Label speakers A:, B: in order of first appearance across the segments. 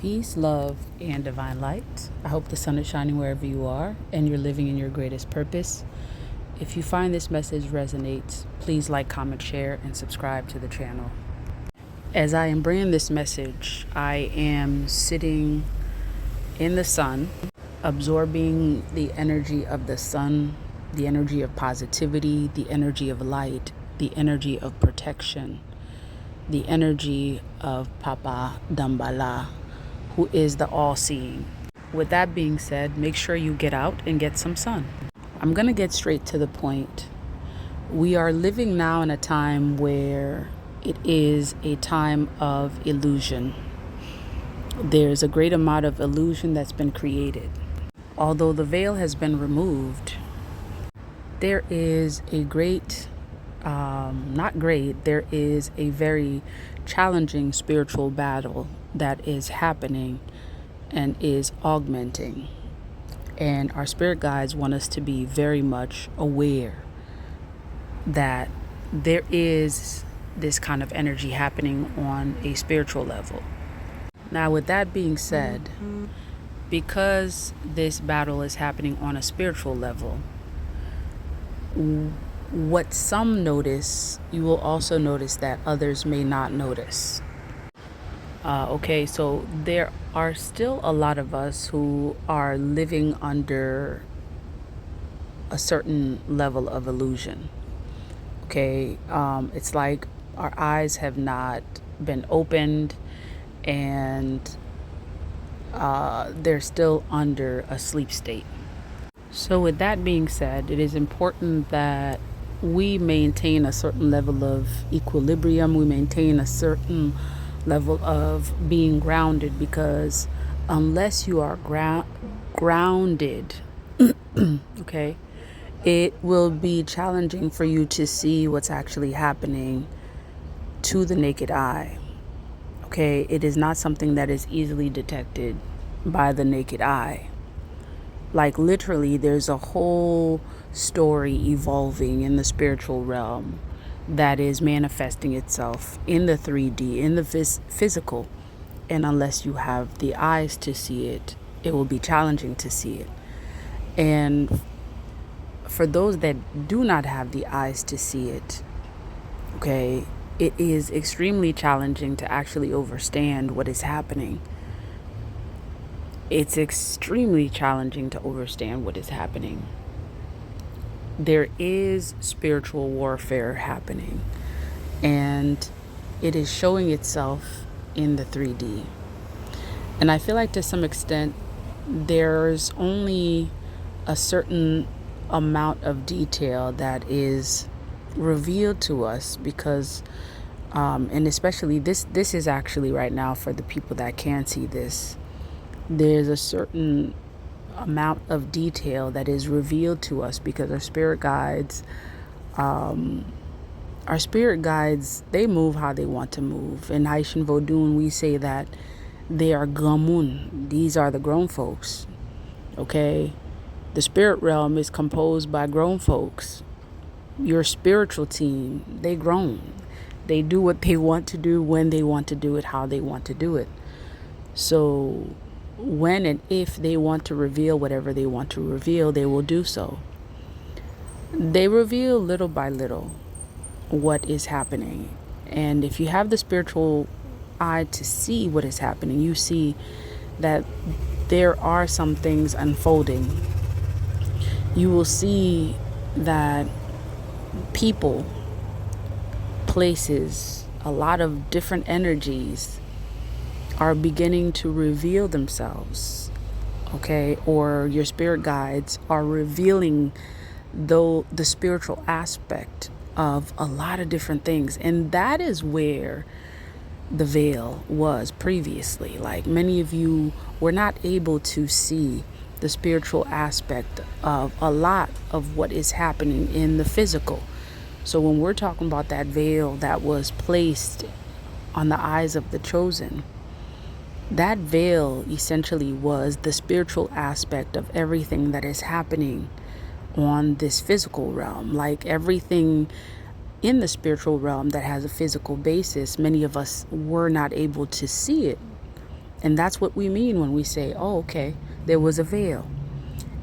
A: Peace, love, and divine light. I hope the sun is shining wherever you are and you're living in your greatest purpose. If you find this message resonates, please like, comment, share, and subscribe to the channel. As I am bringing this message, I am sitting in the sun, absorbing the energy of the sun, the energy of positivity, the energy of light, the energy of protection, the energy of Papa Dambala, who is the all-seeing. With that being said, make sure you get out and get some sun. I'm going to get straight to the point. We are living now in a time where it is a time of illusion. There's a great amount of illusion that's been created. Although the veil has been removed, there is a there is a very challenging spiritual battle that is happening and is augmenting. And our spirit guides want us to be very much aware that there is this kind of energy happening on a spiritual level. Now, with that being said, because this battle is happening on a spiritual level, what some notice, you will also notice that others may not notice. So there are still a lot of us who are living under a certain level of illusion. It's like our eyes have not been opened and they're still under a sleep state. So with that being said, it is important that we maintain a certain level of equilibrium. We maintain a certain level of being grounded, because unless you are grounded, it will be challenging for you to see what's actually happening to the naked eye. It is not something that is easily detected by the naked eye. Like literally, there's a whole story evolving in the spiritual realm that is manifesting itself in the 3D, in the physical. And unless you have the eyes to see it, it will be challenging to see it. And for those that do not have the eyes to see it, it is extremely challenging to actually understand what is happening. It's extremely challenging to understand what is happening. There is spiritual warfare happening, and it is showing itself in the 3D. And I feel like to some extent, there's only a certain amount of detail that is revealed to us because, and especially this is actually right now for the people that can see this, there's a certain amount of detail that is revealed to us because our spirit guides, they move how they want to move. In Haitian Vodun, we say that they are gamun. These are the grown folks. The spirit realm is composed by grown folks. Your spiritual team, they grown. They do what they want to do, when they want to do it, how they want to do it. So when and if they want to reveal whatever they want to reveal, they will do so. They reveal little by little what is happening. And if you have the spiritual eye to see what is happening, you see that there are some things unfolding. You will see that people, places, a lot of different energies are beginning to reveal themselves, or your spirit guides are revealing the spiritual aspect of a lot of different things. And that is where the veil was previously. Like, many of you were not able to see the spiritual aspect of a lot of what is happening in the physical. So when we're talking about that veil that was placed on the eyes of the chosen, that veil essentially was the spiritual aspect of everything that is happening on this physical realm. Like everything in the spiritual realm that has a physical basis, many of us were not able to see it And that's what we mean when we say, oh, okay, there was a veil.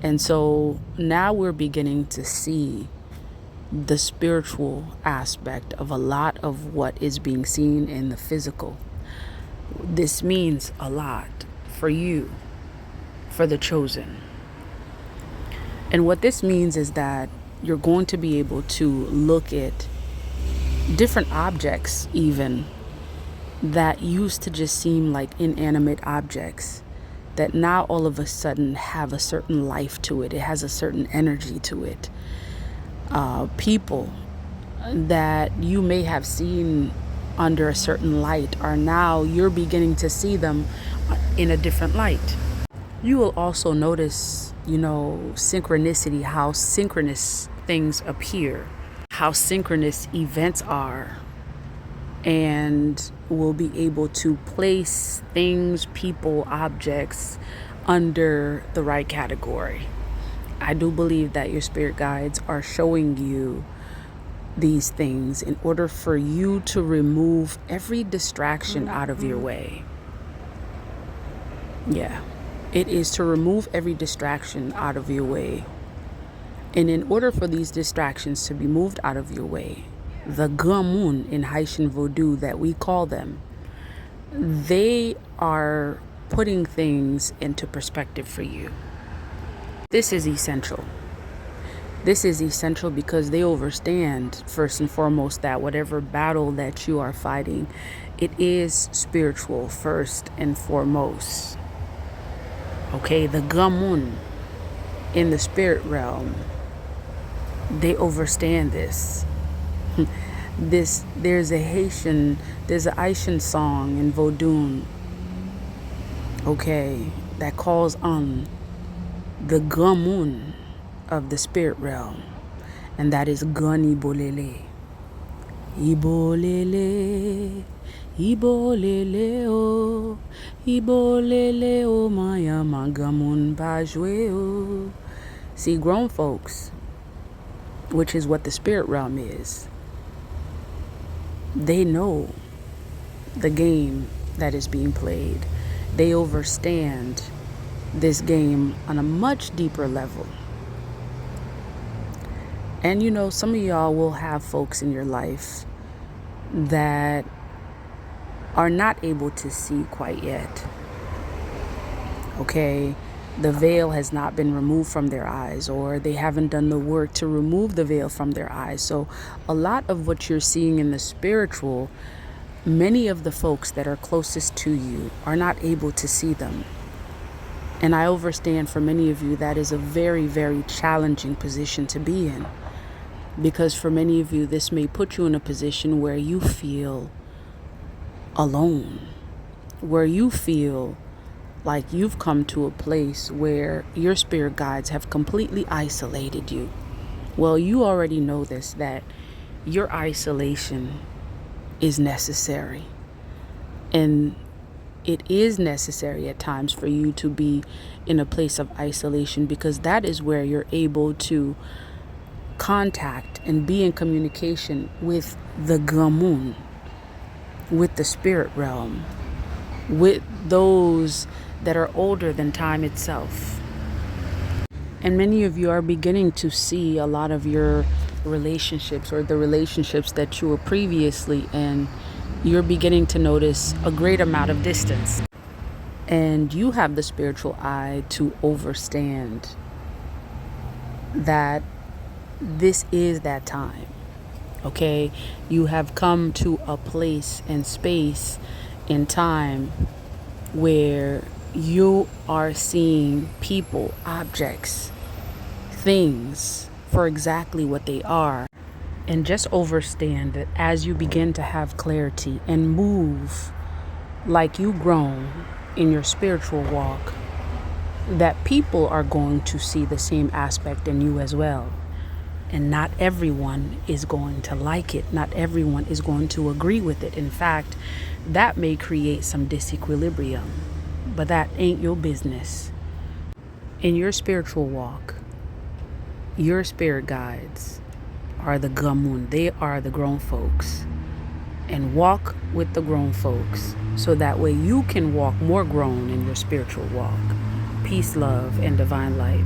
A: And so now we're beginning to see the spiritual aspect of a lot of what is being seen in the physical. This means a lot for you, for the chosen. And what this means is that you're going to be able to look at different objects even that used to just seem like inanimate objects, that now all of a sudden have a certain life to it. It has a certain energy to it. People that you may have seen under a certain light are now, you're beginning to see them in a different light. You will also notice, synchronicity, how synchronous things appear, how synchronous events are, and will be able to place things, people, objects under the right category. I do believe that your spirit guides are showing you these things in order for you to remove every distraction out of your way. Yeah, it is to remove every distraction out of your way. And in order for these distractions to be moved out of your way, the gamun in Haitian Vodou that we call them, they are putting things into perspective for you. This is essential. This is essential because they understand, first and foremost, that whatever battle that you are fighting, it is spiritual first and foremost. Okay, the gamun in the spirit realm, they understand this. There's an Haitian song in Vodou, okay, that calls on the gamun of the spirit realm, and that is Gani Bolele. Ibolele, Ibolele o, Ibolele o maya magamun bajwe o. See, grown folks, which is what the spirit realm is, they know the game that is being played. They understand this game on a much deeper level. And some of y'all will have folks in your life that are not able to see quite yet. Okay, the veil has not been removed from their eyes, or they haven't done the work to remove the veil from their eyes. So a lot of what you're seeing in the spiritual, many of the folks that are closest to you are not able to see them. And I understand for many of you that is a very, very challenging position to be in. Because for many of you, this may put you in a position where you feel alone, where you feel like you've come to a place where your spirit guides have completely isolated you. Well, you already know this, that your isolation is necessary. And it is necessary at times for you to be in a place of isolation, because that is where you're able to contact and be in communication with the gamun, with the spirit realm, with those that are older than time itself. And many of you are beginning to see a lot of your relationships, or the relationships that you were previously in, you're beginning to notice a great amount of distance. And you have the spiritual eye to understand that this is that time. Okay, you have come to a place and space in time where you are seeing people, objects, things for exactly what they are. And just understand that as you begin to have clarity and move like you've grown in your spiritual walk, that people are going to see the same aspect in you as well. And not everyone is going to like it. Not everyone is going to agree with it. In fact, that may create some disequilibrium, but that ain't your business. In your spiritual walk, your spirit guides are the gamun. They are the grown folks and walk with the grown folks so that way you can walk more grown in your spiritual walk. Peace, love, and divine light.